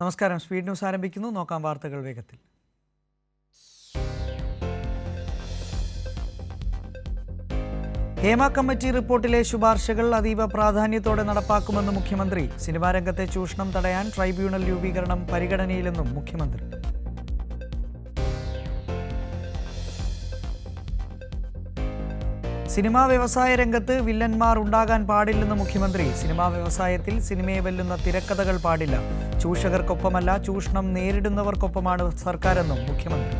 നമസ്കാരം. Speed news ആരംഭിക്കുന്നു. നോക്കാം വാർത്തകൾ വേഗത്തിൽ. ഹേമ കമ്മിറ്റി റിപ്പോർട്ടിലെ ശുപാർശകൾ അതീവ പ്രാധാന്യത്തോടെ നടപ്പാക്കുമെന്ന് മുഖ്യമന്ത്രി. സിനിമാ രംഗത്തെ ചൂഷണം തടയാൻ ട്രൈബ്യൂണൽ രൂപീകരണം പരിഗണനയിലെന്നും മുഖ്യമന്ത്രി. സിനിമാ വ്യവസായ രംഗത്ത് വില്ലന്മാർ ഉണ്ടാകാൻ പാടില്ലെന്ന് മുഖ്യമന്ത്രി. സിനിമാ വ്യവസായത്തിൽ സിനിമയെ വെല്ലുന്ന തിരക്കഥകൾ പാടില്ല. ചൂഷകർക്കൊപ്പമല്ല, ചൂഷണം നേരിടുന്നവർക്കൊപ്പമാണ് സർക്കാരെന്നും മുഖ്യമന്ത്രി.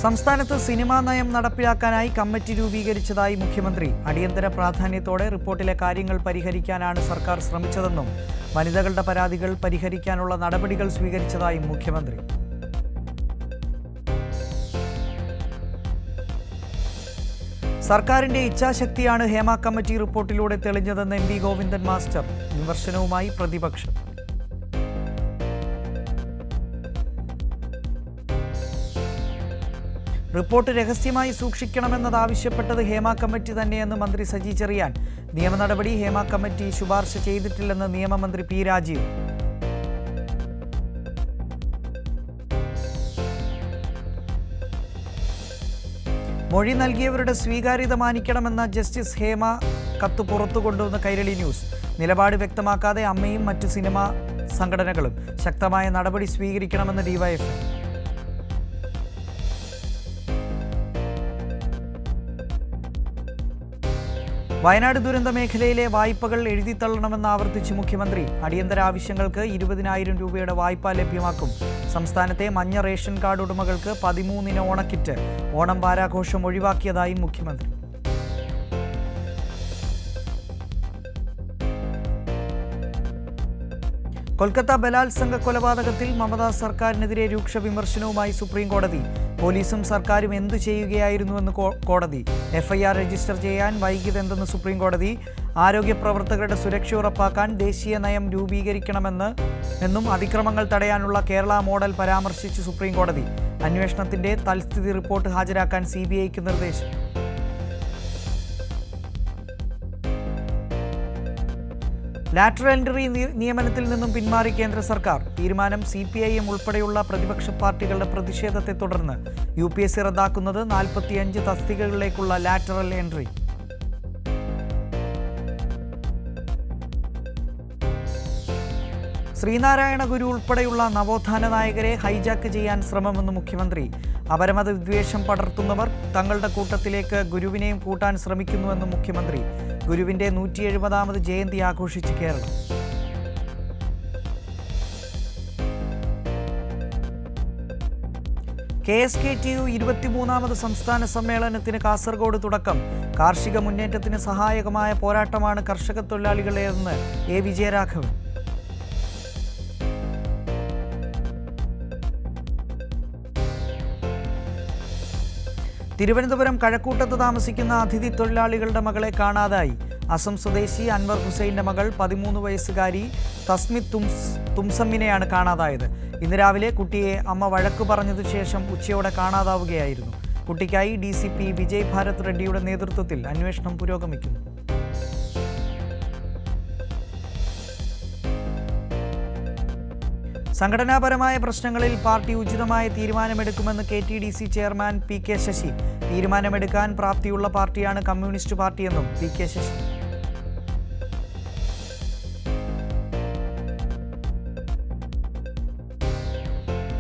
സംസ്ഥാനത്ത് സിനിമാ നയം നടപ്പിലാക്കാനായി കമ്മിറ്റി രൂപീകരിച്ചതായി മുഖ്യമന്ത്രി. അടിയന്തര പ്രാധാന്യത്തോടെ റിപ്പോർട്ടിലെ കാര്യങ്ങൾ പരിഹരിക്കാനാണ് സർക്കാർ ശ്രമിച്ചതെന്നും വനിതകളുടെ പരാതികൾ പരിഹരിക്കാനുള്ള നടപടികൾ സ്വീകരിച്ചതായും മുഖ്യമന്ത്രി. സർക്കാരിന്റെ ഇച്ഛാശക്തിയാണ് ഹേമ കമ്മിറ്റി റിപ്പോർട്ടിലൂടെ തെളിഞ്ഞതെന്ന് എം വി ഗോവിന്ദൻ മാസ്റ്റർ. വിമർശനവുമായി പ്രതിപക്ഷം. റിപ്പോർട്ട് രഹസ്യമായി സൂക്ഷിക്കണമെന്നതാവശ്യപ്പെട്ടത് ഹേമ കമ്മിറ്റി തന്നെയെന്ന് മന്ത്രി സജി ചെറിയാൻ. നിയമ നടപടി ഹേമ കമ്മിറ്റി ശുപാർശ ചെയ്തിട്ടില്ലെന്ന് നിയമമന്ത്രി പി രാജീവ്. മൊഴി നൽകിയവരുടെ സ്വീകാര്യത മാനിക്കണമെന്ന ജസ്റ്റിസ് ഹേമ കത്ത് പുറത്തു കൊണ്ടുവന്ന കൈരളി ന്യൂസ്. നിലപാട് വ്യക്തമാക്കാതെ അമ്മയും മറ്റു സിനിമാ സംഘടനകളും. ശക്തമായ നടപടി സ്വീകരിക്കണമെന്ന് ഡിവൈഎഫ്ഐ. വയനാട് ദുരന്ത മേഖലയിലെ വായ്പകൾ എഴുതിത്തള്ളണമെന്ന് ആവർത്തിച്ച് മുഖ്യമന്ത്രി. അടിയന്തര ആവശ്യങ്ങൾക്ക് 20,000 രൂപയുടെ വായ്പ ലഭ്യമാക്കും. സംസ്ഥാനത്തെ മഞ്ഞ റേഷൻ കാർഡ് ഉടമകൾക്ക് 13 ഓണക്കിറ്റ്. ഓണം വാരാഘോഷം ഒഴിവാക്കിയതായും മുഖ്യമന്ത്രി. കൊൽക്കത്ത ബലാത്സംഗ കൊലപാതകത്തിൽ മമതാ സർക്കാരിനെതിരെ രൂക്ഷ വിമർശനവുമായി സുപ്രീം കോടതി. പോലീസും സർക്കാരും എന്തു ചെയ്യുകയായിരുന്നുവെന്ന് കോടതി. എഫ്ഐആർ രജിസ്റ്റർ ചെയ്യാൻ വൈകിയതെന്തെന്ന് സുപ്രീം കോടതി. ആരോഗ്യ പ്രവർത്തകരുടെ സുരക്ഷ ഉറപ്പാക്കാൻ ദേശീയ നയം രൂപീകരിക്കണമെന്നും അതിക്രമങ്ങൾ തടയാനുള്ള കേരള മോഡൽ പരാമർശിച്ച് സുപ്രീം കോടതി. അന്വേഷണത്തിന്റെ തൽസ്ഥിതി റിപ്പോർട്ട് ഹാജരാക്കാൻ CBIക്ക് നിർദ്ദേശം. ലാറ്ററൽ എൻട്രി നിയമനത്തിൽ നിന്നും പിന്മാറി കേന്ദ്ര സർക്കാർ. തീരുമാനം CPIM ഉൾപ്പെടെയുള്ള പ്രതിപക്ഷ പാർട്ടികളുടെ പ്രതിഷേധത്തെ തുടർന്ന്. UPSC റദ്ദാക്കുന്നത് 45 തസ്തികകളിലേക്കുള്ള ലാറ്ററൽ എൻട്രി. ശ്രീനാരായണ ഗുരു ഉൾപ്പെടെയുള്ള നവോത്ഥാന നായകരെ ഹൈജാക്ക് ചെയ്യാൻ ശ്രമമെന്ന് മുഖ്യമന്ത്രി. അപരമത വിദ്വേഷം പടർത്തുന്നവർ തങ്ങളുടെ കൂട്ടത്തിലേക്ക് ഗുരുവിനെയും കൂട്ടാൻ ശ്രമിക്കുന്നുവെന്ന് മുഖ്യമന്ത്രി. ഗുരുവിന്റെ 170ാമത് ജയന്തി ആഘോഷിച്ച് കേരളം. KSKTU 23ാമത് സംസ്ഥാന സമ്മേളനത്തിന് കാസർഗോഡ് തുടക്കം. കാർഷിക മുന്നേറ്റത്തിന് സഹായകമായ പോരാട്ടമാണ് കർഷക തൊഴിലാളികളെന്ന് A. വിജയരാഘവൻ. തിരുവനന്തപുരം കഴക്കൂട്ടത്ത് താമസിക്കുന്ന അതിഥി തൊഴിലാളികളുടെ മകളെ കാണാതായി. അസം സ്വദേശി അൻവർ ഹുസൈൻ്റെ മകൾ 13 വയസ്സുകാരി തസ്മിത് തുംസമ്മിനെയാണ് കാണാതായത്. ഇന്ന് രാവിലെ കുട്ടിയെ അമ്മ വഴക്കു പറഞ്ഞതിനു ശേഷം ഉച്ചയോടെ കാണാതാവുകയായിരുന്നു. കുട്ടിക്കായി DCP വിജയ് ഭാരത് റെഡ്ഡിയുടെ നേതൃത്വത്തിൽ അന്വേഷണം പുരോഗമിക്കുന്നു. സംഘടനാപരമായ പ്രശ്നങ്ങളിൽ പാർട്ടി ഉചിതമായ തീരുമാനമെടുക്കുമെന്ന് KTDC ചെയർമാൻ PK ശശി. തീരുമാനമെടുക്കാൻ പ്രാപ്തിയുള്ള പാർട്ടിയാണ് കമ്മ്യൂണിസ്റ്റ് പാർട്ടിയെന്നും PK ശശി.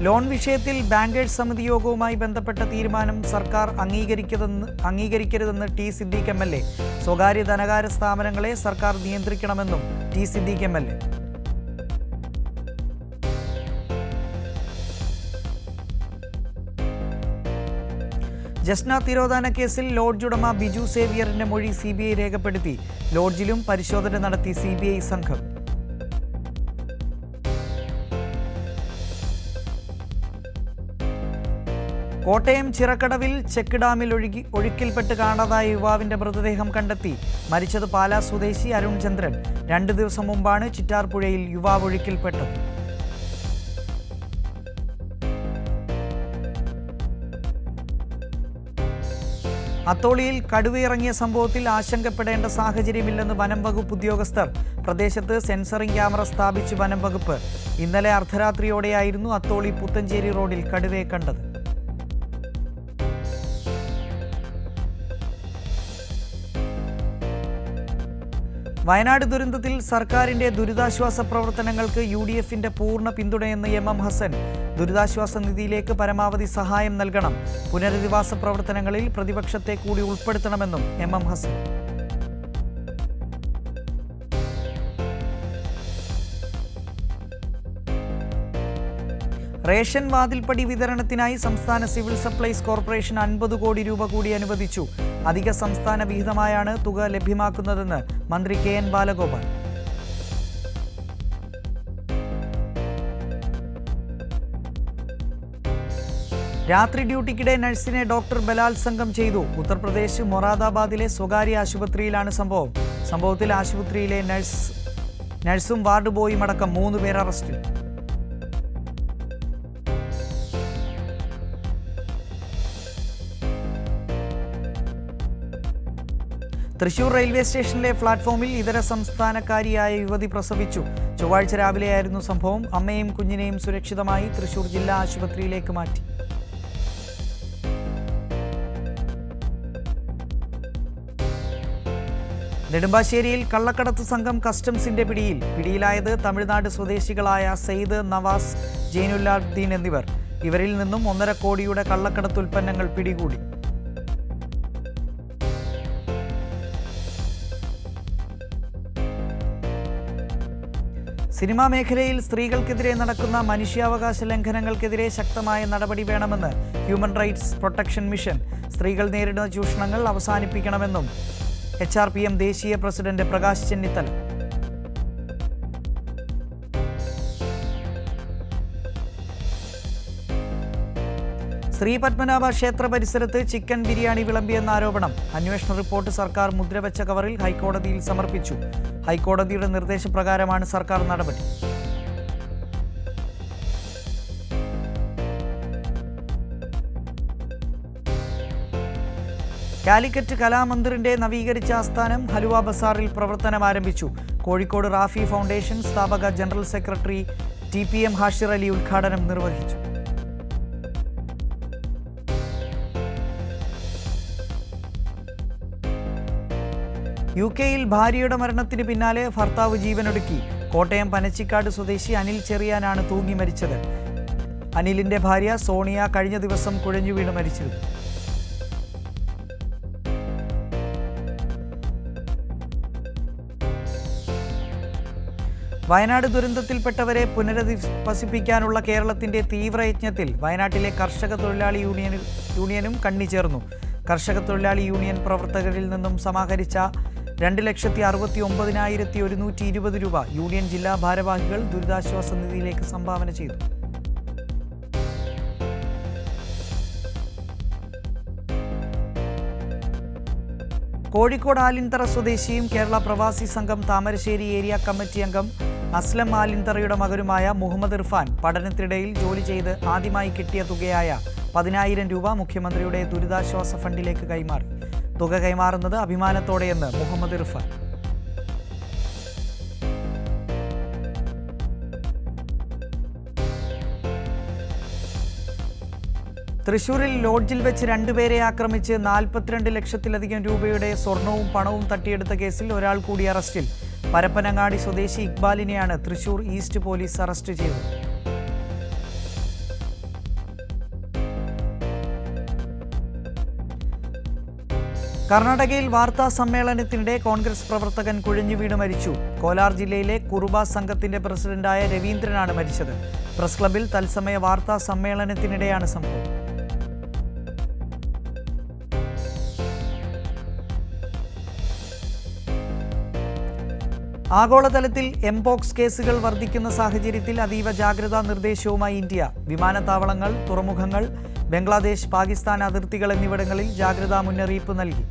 ലോൺ വിഷയത്തിൽ ബാങ്കേഴ്സ് സമിതി യോഗവുമായി ബന്ധപ്പെട്ട തീരുമാനം സർക്കാർ അംഗീകരിക്കരുതെന്ന് T. സിദ്ദീഖ് MLA. സ്വകാര്യ ധനകാര്യ സ്ഥാപനങ്ങളെ സർക്കാർ നിയന്ത്രിക്കണമെന്നും T. സിദ്ദീഖ് MLA. ജസ്ന തിരോധാന കേസിൽ ലോഡ്ജ് ഉടമ ബിജു സേവ്യറിന്റെ മൊഴി CBI രേഖപ്പെടുത്തി. ലോഡ്ജിലും പരിശോധന നടത്തി CBI സംഘം. കോട്ടയം ചിറക്കടവിൽ ചെക്ക് ഡാമിൽ ഒഴുക്കിൽപ്പെട്ട് കാണാതായ യുവാവിന്റെ മൃതദേഹം കണ്ടെത്തി. മരിച്ചത് പാലാ സ്വദേശി അരുൺ ചന്ദ്രൻ. 2 ദിവസം മുമ്പാണ് ചിറ്റാർപ്പുഴയിൽ യുവാവ് ഒഴുക്കിൽപ്പെട്ടത്. അത്തോളിയിൽ കടുവയിറങ്ങിയ സംഭവത്തിൽ ആശങ്കപ്പെടേണ്ട സാഹചര്യമില്ലെന്ന് വനം വകുപ്പ് ഉദ്യോഗസ്ഥർ. പ്രദേശത്ത് സെൻസറിംഗ് ക്യാമറ സ്ഥാപിച്ച് വനം വകുപ്പ്. ഇന്നലെ അർദ്ധരാത്രിയോടെയായിരുന്നു അത്തോളി പുത്തഞ്ചേരി റോഡിൽ കടുവയെ കണ്ടത്. വയനാട് ദുരന്തത്തിൽ സർക്കാരിന്റെ ദുരിതാശ്വാസ പ്രവർത്തനങ്ങൾക്ക് UDFന്റെ പൂർണ്ണ പിന്തുണയെന്ന് MM ഹസൻ. ദുരിതാശ്വാസ നിധിയിലേക്ക് പരമാവധി സഹായം നൽകണം. പുനരധിവാസ പ്രവർത്തനങ്ങളിൽ പ്രതിപക്ഷത്തെ കൂടി ഉൾപ്പെടുത്തണമെന്നും MM ഹസൻ. റേഷൻ വാതിൽപ്പടി വിതരണത്തിനായി സംസ്ഥാന സിവിൽ സപ്ലൈസ് കോർപ്പറേഷൻ 50 കോടി രൂപ കൂടി അനുവദിച്ചു. അധിക സംസ്ഥാന വിഹിതമായാണ് തുക ലഭ്യമാക്കുന്നതെന്ന് മന്ത്രി KN ബാലഗോപാൽ. രാത്രി ഡ്യൂട്ടിക്കിടെ നഴ്സിനെ ഡോക്ടർ ബലാത്സംഗം ചെയ്തു. ഉത്തർപ്രദേശ് മൊറാദാബാദിലെ സ്വകാര്യ ആശുപത്രിയിലാണ് സംഭവം. സംഭവത്തിൽ ആശുപത്രിയിലെ നഴ്സും വാർഡ് ബോയും അടക്കം 3 പേർ അറസ്റ്റിൽ. തൃശൂർ റെയിൽവേ സ്റ്റേഷനിലെ പ്ലാറ്റ്ഫോമിൽ ഇതര സംസ്ഥാനക്കാരിയായ യുവതി പ്രസവിച്ചു. ചൊവ്വാഴ്ച രാവിലെയായിരുന്നു സംഭവം. അമ്മയും കുഞ്ഞിനെയും സുരക്ഷിതമായി തൃശൂർ ജില്ലാ ആശുപത്രിയിലേക്ക് മാറ്റി. നെടുമ്പാശ്ശേരിയിൽ കള്ളക്കടത്ത് സംഘം കസ്റ്റംസിന്റെ പിടിയിലായത് തമിഴ്നാട് സ്വദേശികളായ സെയ്ദ്, നവാസ്, ജൈനുലാബ്ദീൻ എന്നിവർ. ഇവരിൽ നിന്നും 1.5 കോടിയുടെ കള്ളക്കടത്ത് ഉൽപ്പന്നങ്ങൾ പിടികൂടി. സിനിമാ മേഖലയിൽ സ്ത്രീകൾക്കെതിരെ നടക്കുന്ന മനുഷ്യാവകാശ ലംഘനങ്ങൾക്കെതിരെ ശക്തമായ നടപടി വേണമെന്ന് ഹ്യൂമൻ റൈറ്റ്സ് പ്രൊട്ടക്ഷൻ മിഷൻ. സ്ത്രീകൾ നേരിടുന്ന ചൂഷണങ്ങൾ അവസാനിപ്പിക്കണമെന്നും HRPM ദേശീയ പ്രസിഡന്റ് പ്രകാശ് ചെന്നിത്തല. ശ്രീ പത്മനാഭ ക്ഷേത്ര പരിസരത്ത് ചിക്കൻ ബിരിയാണി വിളമ്പിയെന്ന ആരോപണം. അന്വേഷണ റിപ്പോർട്ട് സർക്കാർ മുദ്രവെച്ച കവറിൽ ഹൈക്കോടതിയിൽ സമർപ്പിച്ചു. ഹൈക്കോടതിയുടെ നിർദ്ദേശപ്രകാരമാണ് സർക്കാർ നടപടി. കാലിക്കറ്റ് കലാമന്ദിറിന്റെ നവീകരിച്ച ആസ്ഥാനം ഹലുവ ബസാറിൽ പ്രവർത്തനം ആരംഭിച്ചു. കോഴിക്കോട് റാഫി ഫൗണ്ടേഷൻ സ്ഥാപക general secretary TPM Hashir Ali ഉദ്ഘാടനം നിർവഹിച്ചു. UK-യിൽ ഭാര്യയുടെ മരണത്തിന് പിന്നാലെ ഭർത്താവ് ജീവനൊടുക്കി. കോട്ടയം പനച്ചിക്കാട് സ്വദേശി അനിൽ ചെറിയാനാണ് തൂങ്ങി മരിച്ചത്. അനിലിന്റെ ഭാര്യ സോണിയ കഴിഞ്ഞ ദിവസം കുഴഞ്ഞു വീണ് മരിച്ചിരുന്നു. വയനാട് ദുരന്തത്തിൽപ്പെട്ടവരെ പുനരധിവസിപ്പിക്കാനുള്ള കേരളത്തിന്റെ തീവ്രയജ്ഞത്തിൽ വയനാട്ടിലെ കർഷക തൊഴിലാളി യൂണിയനും കണ്ണിച്ചേർന്നു. കർഷക തൊഴിലാളി യൂണിയൻ പ്രവർത്തകരിൽ നിന്നും സമാഹരിച്ച 2,69,120 രൂപ യൂണിയൻ ജില്ലാ ഭാരവാഹികൾ ദുരിതാശ്വാസ നിധിയിലേക്ക് സംഭാവന ചെയ്തു. കോഴിക്കോട് ആലിൻതറ സ്വദേശിയും കേരള പ്രവാസി സംഘം താമരശ്ശേരി ഏരിയ കമ്മിറ്റി അംഗം അസ്ലം ആലിൻതറയുടെ മകനുമായ മുഹമ്മദ് ഇർഫാൻ പഠനത്തിനിടയിൽ ജോലി ചെയ്ത് ആദ്യമായി കിട്ടിയ തുകയായ 10,000 രൂപ മുഖ്യമന്ത്രിയുടെ ദുരിതാശ്വാസ ഫണ്ടിലേക്ക് കൈമാറി. തുക കൈമാറുന്നത് അഭിമാനത്തോടെയെന്ന് മുഹമ്മദ് ഇർഫാൻ. തൃശൂരിൽ ലോഡ്ജിൽ വെച്ച് 2 പേരെ ആക്രമിച്ച് 42 ലക്ഷത്തിലധികം രൂപയുടെ സ്വർണവും പണവും തട്ടിയെടുത്ത കേസിൽ ഒരാൾ കൂടി അറസ്റ്റിൽ. പരപ്പനങ്ങാടി സ്വദേശി ഇക്ബാലിനെയാണ് തൃശൂർ ഈസ്റ്റ് പോലീസ് അറസ്റ്റ് ചെയ്തത്. കർണാടകയിൽ വാർത്താ സമ്മേളനത്തിനിടെ കോൺഗ്രസ് പ്രവർത്തകൻ കുഴഞ്ഞു വീണ് മരിച്ചു. കോലാർ ജില്ലയിലെ കുറുബ സംഘത്തിന്റെ പ്രസിഡന്റായ രവീന്ദ്രനാണ് മരിച്ചത്. പ്രസ് ക്ലബിൽ തത്സമയ വാർത്താ സമ്മേളനത്തിനിടെയാണ് സംഭവം. ആഗോളതലത്തിൽ എംപോക്സ് കേസുകൾ വർദ്ധിക്കുന്ന സാഹചര്യത്തിൽ അതീവ ജാഗ്രതാ നിർദ്ദേശവുമായി ഇന്ത്യ. വിമാനത്താവളങ്ങൾ, തുറമുഖങ്ങൾ, ബംഗ്ലാദേശ്, പാകിസ്ഥാൻ അതിർത്തികൾ എന്നിവിടങ്ങളിൽ ജാഗ്രതാ മുന്നറിയിപ്പ് നൽകി.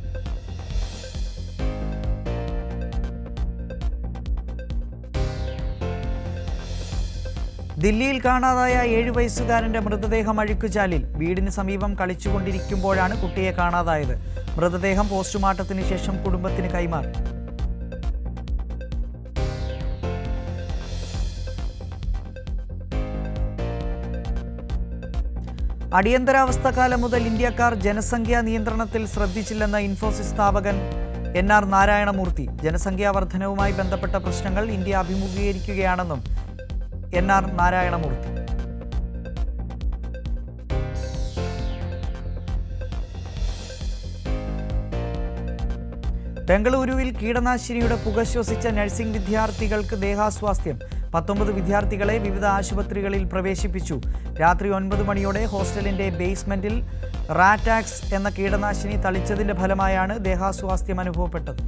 ദില്ലിയിൽ കാണാതായ 7 വയസ്സുകാരന്റെ മൃതദേഹം അഴുക്കുചാലിൽ. വീടിന് സമീപം കളിച്ചുകൊണ്ടിരിക്കുമ്പോഴാണ് കുട്ടിയെ കാണാതായത്. മൃതദേഹം പോസ്റ്റ്മോർട്ടത്തിന് ശേഷം കുടുംബത്തിന് കൈമാറി. അടിയന്തരാവസ്ഥക്കാലം മുതൽ ഇന്ത്യക്കാർ ജനസംഖ്യാ നിയന്ത്രണത്തിൽ ശ്രദ്ധിച്ചില്ലെന്ന ഇൻഫോസിസ് സ്ഥാപകൻ NR നാരായണമൂർത്തി. ജനസംഖ്യാ വർധനവുമായി ബന്ധപ്പെട്ട പ്രശ്നങ്ങൾ ഇന്ത്യ അഭിമുഖീകരിക്കുകയാണെന്നും NR നാരായണമൂർത്തി. ബംഗളൂരുവിൽ കീടനാശിനിയുടെ പുക ശ്വസിച്ച നഴ്സിംഗ് വിദ്യാർത്ഥികൾക്ക് ദേഹാസ്വാസ്ഥ്യം. 19 വിദ്യാർത്ഥികളെ വിവിധ ആശുപത്രികളിൽ പ്രവേശിപ്പിച്ചു. രാത്രി 9 മണിയോടെ ഹോസ്റ്റലിന്റെ ബേസ്മെന്റിൽ റാറ്റാക്സ് എന്ന കീടനാശിനി തളിച്ചതിന്റെ ഫലമായാണ് ദേഹാസ്വാസ്ഥ്യം അനുഭവപ്പെട്ടത്.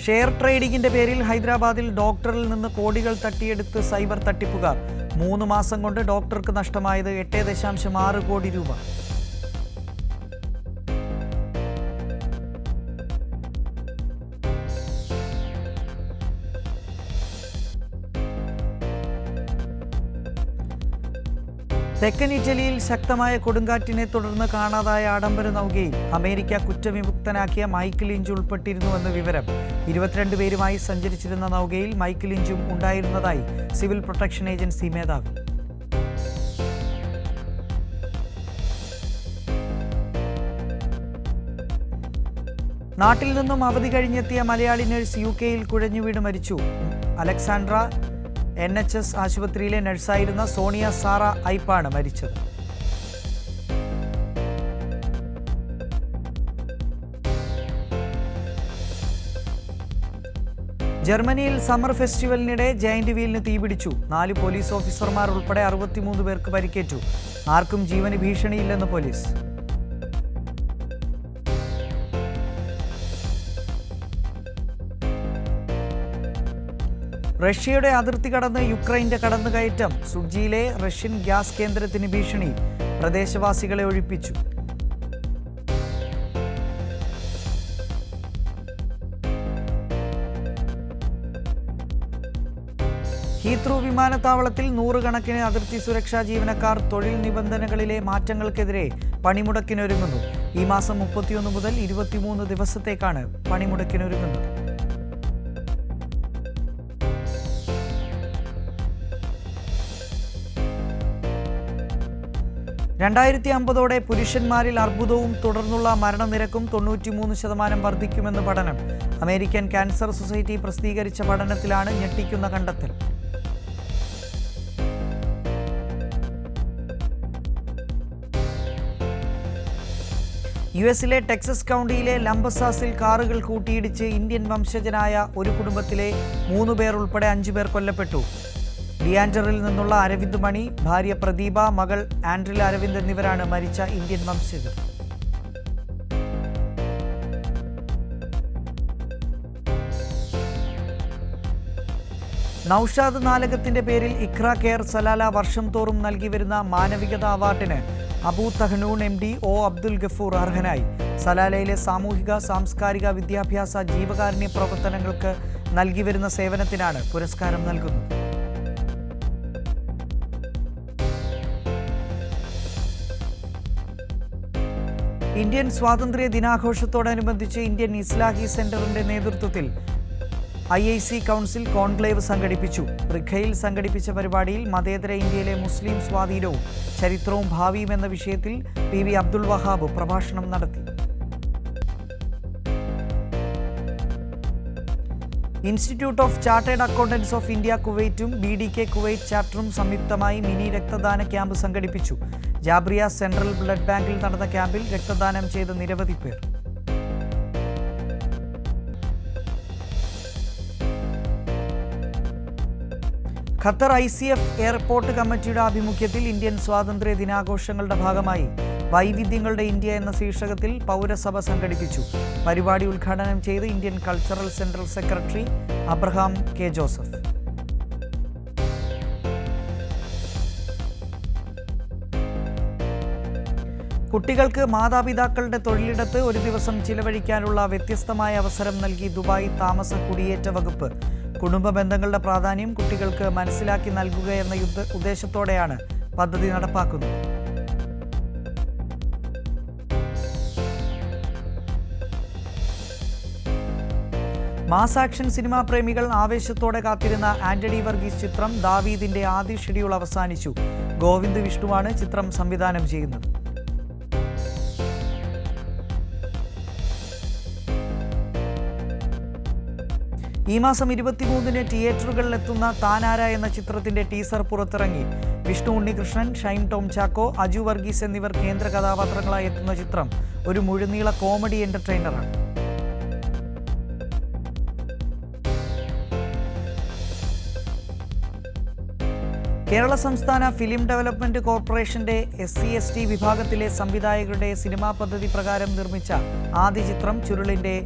ഷെയർ ട്രേഡിംഗിന്റെ പേരിൽ ഹൈദരാബാദിൽ ഡോക്ടറിൽ നിന്ന് കോടികൾ തട്ടിയെടുത്ത് സൈബർ തട്ടിപ്പുകാർ. 3 മാസം കൊണ്ട് ഡോക്ടർക്ക് നഷ്ടമായത് 8.6 കോടി രൂപ. തെക്കൻ ഇറ്റലിയിൽ ശക്തമായ കൊടുങ്കാറ്റിനെ തുടർന്ന് കാണാതായ ആഡംബര നൗകയിൽ അമേരിക്ക കുറ്റവിമുക്തനാക്കിയ മൈക്കിൾ ഇഞ്ച് ഉൾപ്പെട്ടിരുന്നുവെന്ന് വിവരം. 22 പേരുമായി സഞ്ചരിച്ചിരുന്ന നൗകയിൽ മൈക്കിൾ ഇഞ്ചും ഉണ്ടായിരുന്നതായി സിവിൽ പ്രൊട്ടക്ഷൻ ഏജൻസി മേധാവി. നാട്ടിൽ നിന്നും അവധി കഴിഞ്ഞെത്തിയ മലയാളി നഴ്സ് UK-യിൽ കുഴഞ്ഞുവീണ് മരിച്ചു. അലക്സാൻഡ്ര NHS ആശുപത്രിയിലെ നഴ്സായിരുന്ന സോണിയ സാറ ഐപ്പാണ് മരിച്ചത്. ജർമ്മനിയിൽ സമ്മർ ഫെസ്റ്റിവലിനിടെ ജയന്റ് വീലിന് തീപിടിച്ചു. 4 പോലീസ് ഓഫീസർമാർ ഉൾപ്പെടെ 63 പേർക്ക് പരിക്കേറ്റു. ആർക്കും ജീവന് ഭീഷണിയില്ലെന്ന് പോലീസ്. റഷ്യയുടെ അതിർത്തി കടന്ന് യുക്രൈന്റെ കടന്നുകയറ്റം. സുഡ്ജിയിലെ റഷ്യൻ ഗ്യാസ് കേന്ദ്രത്തിന് ഭീഷണി. പ്രദേശവാസികളെ ഒഴിപ്പിച്ചു. ഹീത്രൂ വിമാനത്താവളത്തിൽ 100 കണക്കിന് അതിർത്തി സുരക്ഷാ ജീവനക്കാർ തൊഴിൽ നിബന്ധനകളിലെ മാറ്റങ്ങൾക്കെതിരെ പണിമുടക്കിനൊരുങ്ങുന്നു. ഈ മാസം 31 മുതൽ 23 ദിവസത്തേക്കാണ് പണിമുടക്കിനൊരുങ്ങുന്നത്. (2050) പുരുഷന്മാരിൽ അർബുദവും തുടർന്നുള്ള മരണനിരക്കും 93% വർദ്ധിക്കുമെന്ന് പഠനം. അമേരിക്കൻ ക്യാൻസർ സൊസൈറ്റി പ്രസിദ്ധീകരിച്ച പഠനത്തിലാണ് ഞെട്ടിക്കുന്ന കണ്ടെത്തൽ. US-ലെ ടെക്സസ് കൗണ്ടിയിലെ ലംബസാസിൽ കാറുകൾ കൂട്ടിയിടിച്ച് ഇന്ത്യൻ വംശജനായ ഒരു കുടുംബത്തിലെ 3 പേർ ഉൾപ്പെടെ 5 പേർ കൊല്ലപ്പെട്ടു. ലിയാൻഡറിൽ നിന്നുള്ള അരവിന്ദ് മണി, ഭാര്യ പ്രദീപ, മകൾ ആൻഡ്രിൽ അരവിന്ദ് എന്നിവരാണ് മരിച്ച ഇന്ത്യൻ വംശജർ. നൌഷാദ് നാലകത്തിന്റെ പേരിൽ ഇഖ്ര കെയർ സലാല വർഷം തോറും നൽകി വരുന്ന മാനവികതാ അവാർഡിന് Abu Tahnoun MD O Abdul Gafoor അർഹനായി. സലാലയിലെ സാമൂഹിക, സാംസ്കാരിക, വിദ്യാഭ്യാസ, ജീവകാരുണ്യ പ്രവർത്തനങ്ങൾക്ക് നൽകി വരുന്ന സേവനത്തിനാണ് പുരസ്കാരം നൽകുന്നത്. ഇന്ത്യൻ സ്വാതന്ത്ര്യ ദിനാഘോഷത്തോടനുബന്ധിച്ച് ഇന്ത്യൻ ഇസ്ലാഹി സെന്ററിന്റെ നേതൃത്വത്തിൽ IIC കൗൺസിൽ കോൺക്ലേവ് സംഘടിപ്പിച്ചു. റിഖയിൽ സംഘടിപ്പിച്ച പരിപാടിയിൽ മതേതര ഇന്ത്യയിലെ മുസ്ലിം സ്വാധീനവും ചരിത്രവും ഭാവിയും എന്ന വിഷയത്തിൽ PV അബ്ദുൾ വഹാബ് പ്രഭാഷണം നടത്തി. Institute of Chartered Accountants of India കുവൈറ്റും BDK കുവൈറ്റ് ചാപ്റ്ററും സംയുക്തമായി മിനി രക്തദാന ക്യാമ്പ് സംഘടിപ്പിച്ചു. ജാബ്രിയ സെൻട്രൽ ബ്ലഡ് ബാങ്കിൽ നടന്ന ക്യാമ്പിൽ രക്തദാനം ചെയ്ത നിരവധി പേർ. ഖത്തർ ICF എയർപോർട്ട് കമ്മിറ്റിയുടെ ആഭിമുഖ്യത്തിൽ ഇന്ത്യൻ സ്വാതന്ത്ര്യ ദിനാഘോഷങ്ങളുടെ ഭാഗമായി വൈവിധ്യങ്ങളുടെ ഇന്ത്യ എന്ന ശീർഷകത്തിൽ പൗരസഭ സംഘടിപ്പിച്ചു. പരിപാടി ഉദ്ഘാടനം ചെയ്ത് Indian cultural central secretary Abraham K. Joseph. കുട്ടികൾക്ക് മാതാപിതാക്കളുടെ തൊഴിലിടത്ത് ഒരു ദിവസം ചിലവഴിക്കാനുള്ള വ്യത്യസ്തമായ അവസരം നൽകി ദുബായ് താമസ കുടിയേറ്റ വകുപ്പ്. കുടുംബ ബന്ധങ്ങളുടെ പ്രാധാന്യം കുട്ടികൾക്ക് മനസ്സിലാക്കി നൽകുക എന്ന ഉദ്ദേശത്തോടെയാണ് പദ്ധതി നടപ്പാക്കുന്നത്. മാസ് ആക്ഷൻ സിനിമാ പ്രേമികൾ ആവേശത്തോടെ കാത്തിരുന്ന ആന്റണി വർഗീസ് ചിത്രം ദാവീദിന്റെ ആദ്യ ഷെഡ്യൂൾ അവസാനിച്ചു. ഗോവിന്ദ് വിഷ്ണുവാണ് ചിത്രം സംവിധാനം ചെയ്യുന്നത്. ഈ മാസം 23-ന് തിയേറ്ററുകളിലെത്തുന്ന താനാര എന്ന ചിത്രത്തിന്റെ ടീസർ പുറത്തിറങ്ങി. വിഷ്ണു ഉണ്ണികൃഷ്ണൻ, ഷൈൻ ടോം ചാക്കോ, അജു വർഗീസ് എന്നിവർ കേന്ദ്ര കഥാപാത്രങ്ങളായി എത്തുന്ന ചിത്രം ഒരു മുഴുനീള കോമഡി എന്റർടൈനറാണ്. കേരള സംസ്ഥാന ഫിലിം ഡെവലപ്മെന്റ് കോർപ്പറേഷന്റെ SC/ST വിഭാഗത്തിലെ സംവിധായകരുടെ സിനിമാ പദ്ധതി പ്രകാരം നിർമ്മിച്ച ആദ്യ ചിത്രം ചുരുളിന്റെ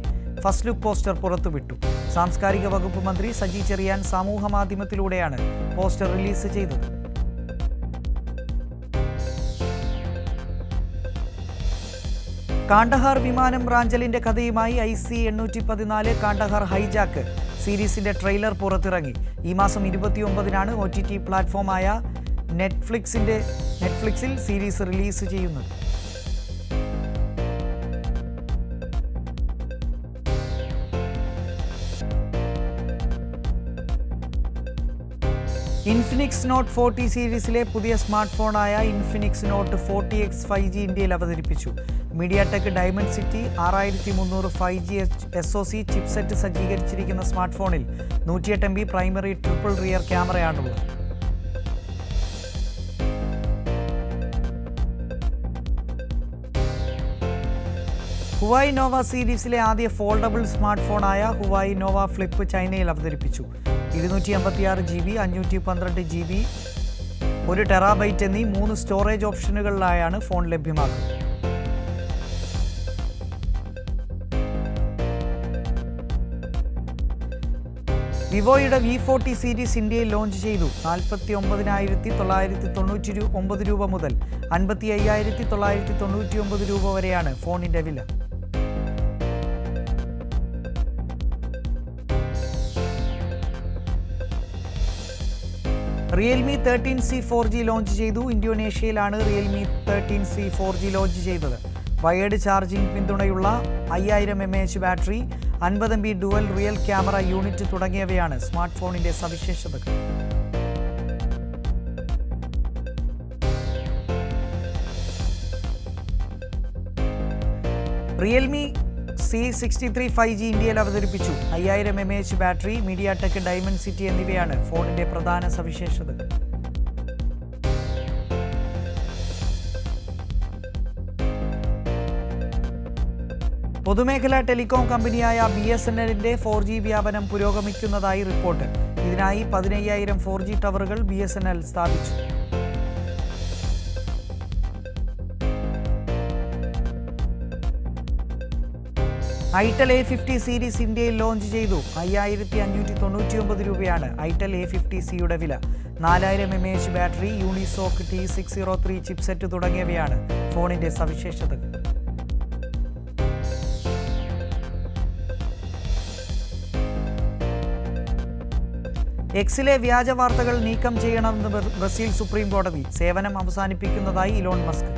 ഫസ്റ്റ് ലുക്ക് പോസ്റ്റർ പുറത്തുവിട്ടു. സാംസ്കാരിക വകുപ്പ് മന്ത്രി സജി ചെറിയാൻ സമൂഹ മാധ്യമത്തിലൂടെയാണ് പോസ്റ്റർ റിലീസ് ചെയ്തത്. കാണ്ഡഹാർ വിമാനം റാഞ്ചലിന്റെ കഥയുമായി IC-814 കാണ്ഡഹാർ ഹൈജാക്ക് സീരീസിന്റെ ട്രെയിലർ പുറത്തിറങ്ങി. ഈ മാസം 29-നാണ് OTT പ്ലാറ്റ്ഫോമായ നെറ്റ്ഫ്ലിക്സിൽ സീരീസ് റിലീസ് ചെയ്യുന്നത്. ഇൻഫിനിക്സ് നോട്ട് 40 സീരീസിലെ പുതിയ smart ഫോണായ Infinix not 40X 5G ഇന്ത്യയിൽ അവതരിപ്പിച്ചു. MediaTek Dimensity 6300 5G SoC chipset സജ്ജീകരിച്ചിരിക്കുന്ന സ്മാർട്ട് ഫോണിൽ 108 MB പ്രൈമറി ട്രിപ്പിൾ റിയർ ക്യാമറയാണുള്ളത്. ഹുവായി നോവ സീരീസിലെ ആദ്യ ഫോൾഡബിൾ സ്മാർട്ട് ഫോണായ ഹുവായി നോവ ഫ്ലിപ്പ് ചൈനയിൽ അവതരിപ്പിച്ചു. 256 GB, 512 GB, 1 ടെറാബൈറ്റ് എന്നീ 3 സ്റ്റോറേജ് ഓപ്ഷനുകളിലായാണ് ഫോൺ ലഭ്യമാക്കുന്നത്. വിവോയുടെ V40 സീരീസ് ഇന്ത്യയിൽ ലോഞ്ച് ചെയ്തു. 49,999 രൂപ മുതൽ 55,999 രൂപ വരെയാണ് ഫോണിന്റെ വില. റിയൽമി 13C 4G ലോഞ്ച് ചെയ്തു. ഇന്തോനേഷ്യയിലാണ് റിയൽമി 13C 4G ലോഞ്ച് ചെയ്തത്. വയേർഡ് ചാർജിംഗ് പിന്തുണയുള്ള 5000 mAh battery, 50 MB dual real camera unit തുടങ്ങിയവയാണ് സ്മാർട്ട് ഫോണിന്റെ സവിശേഷതകൾ. റിയൽമി C63 5G ഇന്ത്യയിൽ അവതരിപ്പിച്ചു. 5000 mAh ബാറ്ററി, മീഡിയാടെക് ഡയമണ്ട് സിറ്റി എന്നിവയാണ് ഫോണിന്റെ പ്രധാന സവിശേഷതകൾ. പൊതുമേഖലാ ടെലികോം കമ്പനിയായ BSNLന്റെ 4G വ്യാപനം പുരോഗമിക്കുന്നതായി റിപ്പോർട്ട്. ഇതിനായി 15,000 4G ടവറുകൾ BSNL സ്ഥാപിച്ചു. ഐറ്റൽ A50 സീരീസ് ഇന്ത്യയിൽ ലോഞ്ച് ചെയ്തു. 5,599 രൂപയാണ് ഐറ്റൽ A50Cയുടെ വില. 4000 mAh ബാറ്ററി, യൂണിസോക്ക് T603 ചിപ്സെറ്റ് തുടങ്ങിയവയാണ് ഫോണിന്റെ സവിശേഷതകൾ. എക്സിലെ വ്യാജ വാർത്തകൾ നീക്കം ചെയ്യണമെന്ന് ബ്രസീൽ സുപ്രീം കോടതി. സേവനം അവസാനിപ്പിക്കുന്നതായി ഇലോൺ മസ്ക്.